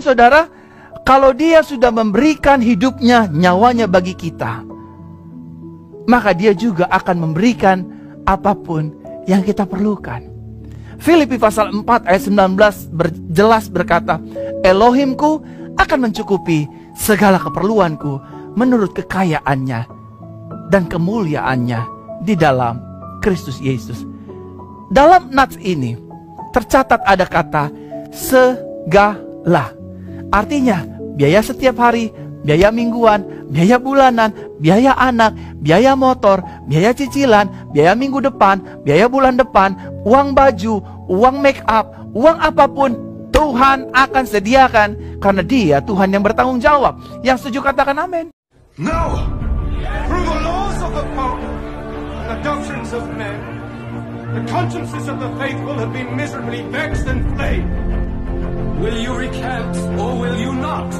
Saudara, kalau dia sudah memberikan hidupnya, nyawanya bagi kita, maka dia juga akan memberikan apapun yang kita perlukan. Filipi pasal 4 ayat 19 jelas berkata, Elohimku akan mencukupi segala keperluanku menurut kekayaannya dan kemuliaannya di dalam Kristus Yesus. Dalam nats ini tercatat ada kata segala. Artinya biaya setiap hari, biaya mingguan, biaya bulanan, biaya anak, biaya motor, biaya cicilan, biaya minggu depan, biaya bulan depan, uang baju, uang make up, uang apapun Tuhan akan sediakan, karena Dia Tuhan yang bertanggung jawab. Yang setuju katakan amin. No! Through the laws of the Pope and the doctrines of men, the consciences of the faithful have been miserably vexed and plagued. Will you recant or will you not?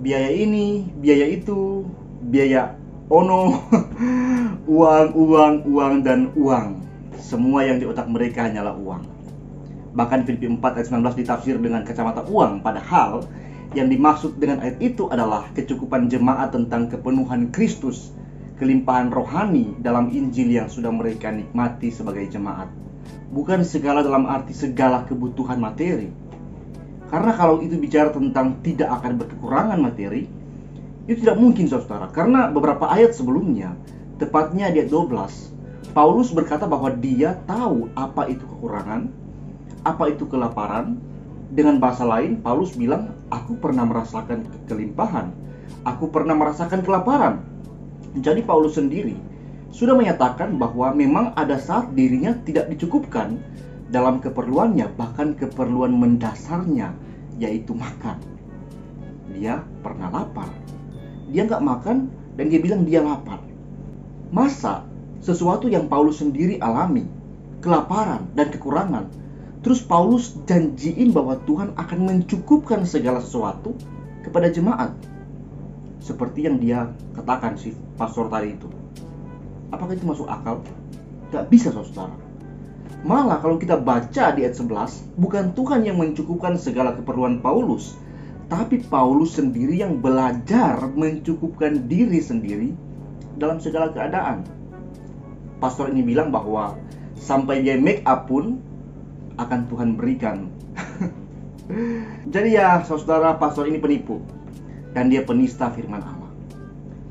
Biaya ini, biaya itu, biaya ono, uang, dan uang. Semua yang di otak mereka hanyalah uang. Bahkan Filipi 4 ayat 19 ditafsir dengan kacamata uang, padahal yang dimaksud dengan ayat itu adalah kecukupan jemaat tentang kepenuhan Kristus, kelimpahan rohani dalam Injil yang sudah mereka nikmati sebagai jemaat. Bukan segala dalam arti segala kebutuhan materi. Karena kalau itu bicara tentang tidak akan berkekurangan materi, itu tidak mungkin saudara. Karena beberapa ayat sebelumnya, tepatnya di ayat 12, Paulus berkata bahwa dia tahu apa itu kekurangan, apa itu kelaparan. Dengan bahasa lain, Paulus bilang, aku pernah merasakan kelimpahan, aku pernah merasakan kelaparan. Jadi Paulus sendiri sudah menyatakan bahwa memang ada saat dirinya tidak dicukupkan dalam keperluannya, bahkan keperluan mendasarnya, yaitu makan. Dia pernah lapar. Dia nggak makan dan dia bilang dia lapar. Masa sesuatu yang Paulus sendiri alami, kelaparan dan kekurangan, terus Paulus janjiin bahwa Tuhan akan mencukupkan segala sesuatu kepada jemaat? Seperti yang dia katakan si pastor tadi itu. Apakah itu masuk akal? Gak bisa saudara. Malah kalau kita baca di ayat 11, bukan Tuhan yang mencukupkan segala keperluan Paulus, tapi Paulus sendiri yang belajar mencukupkan diri sendiri dalam segala keadaan. Pastor ini bilang bahwa sampai dia make up pun akan Tuhan berikan. Jadi ya saudara, pastor ini penipu dan dia penista firman Allah.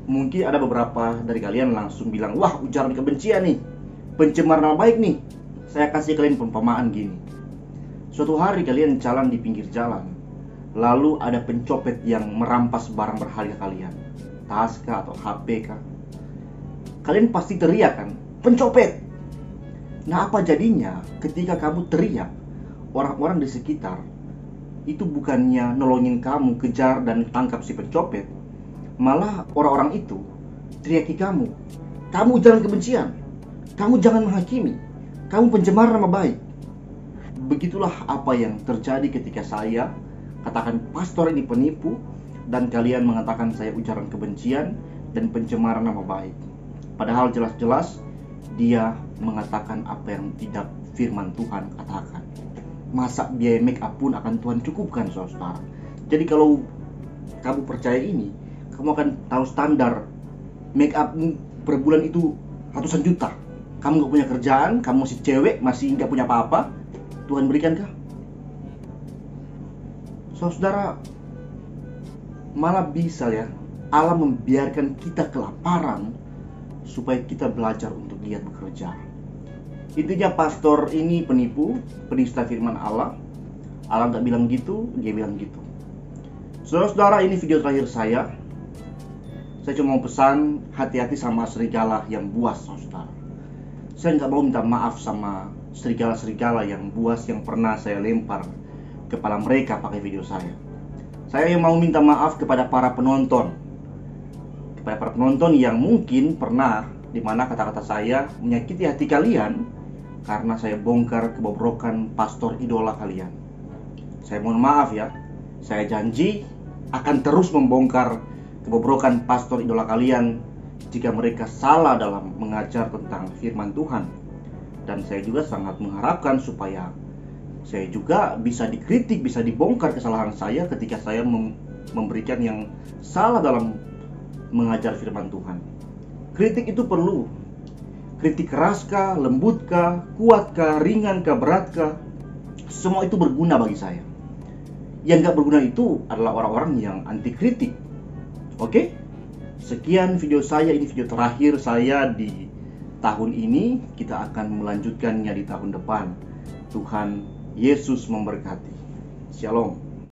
Mungkin ada beberapa dari kalian langsung bilang, wah ujaran kebencian nih, pencemar nama baik nih. Saya kasih kalian perumpamaan gini. Suatu hari kalian jalan di pinggir jalan, lalu ada pencopet yang merampas barang berharga kalian, tas kah atau HP kah. Kalian pasti teriak kan, pencopet. Nah apa jadinya ketika kamu teriak, orang-orang di sekitar itu bukannya nolongin kamu kejar dan tangkap si pencopet, malah orang-orang itu teriaki kamu ujaran kebencian, kamu jangan menghakimi, kamu pencemar nama baik. Begitulah apa yang terjadi ketika saya katakan pastor ini penipu dan kalian mengatakan saya ujaran kebencian dan pencemaran nama baik. Padahal jelas-jelas dia mengatakan apa yang tidak firman Tuhan katakan. Masa biaya make up pun akan Tuhan cukupkan saudara. Jadi kalau kamu percaya ini, kamu akan tahu standar make up per bulan itu ratusan juta. Kamu gak punya kerjaan, kamu masih cewek, masih gak punya apa-apa, Tuhan berikankah? Saudara, malah bisa ya, Allah membiarkan kita kelaparan supaya kita belajar untuk giat bekerja. Intinya pastor ini penipu, penista firman Allah. Allah gak bilang gitu, dia bilang gitu. Saudara-saudara, ini video terakhir saya. Saya cuma mau pesan, hati-hati sama serigala yang buas, saudara. Saya nggak mau minta maaf sama serigala-serigala yang buas yang pernah saya lempar kepala mereka pakai video saya. Saya yang mau minta maaf kepada para penonton. Kepada para penonton yang mungkin pernah di mana kata-kata saya menyakiti hati kalian karena saya bongkar kebobrokan pastor idola kalian. Saya mohon maaf ya. Saya janji akan terus membongkar kebobrokan pastor idola kalian jika mereka salah dalam mengajar tentang firman Tuhan. Dan saya juga sangat mengharapkan supaya saya juga bisa dikritik, bisa dibongkar kesalahan saya ketika saya memberikan yang salah dalam mengajar firman Tuhan. Kritik itu perlu. Kritik keraskah, lembutkah, kuatkah, ringankah, beratkah, semua itu berguna bagi saya. Yang gak berguna itu adalah orang-orang yang anti kritik. Oke? Sekian video saya, ini video terakhir saya di tahun ini. Kita akan melanjutkannya di tahun depan. Tuhan Yesus memberkati. Shalom.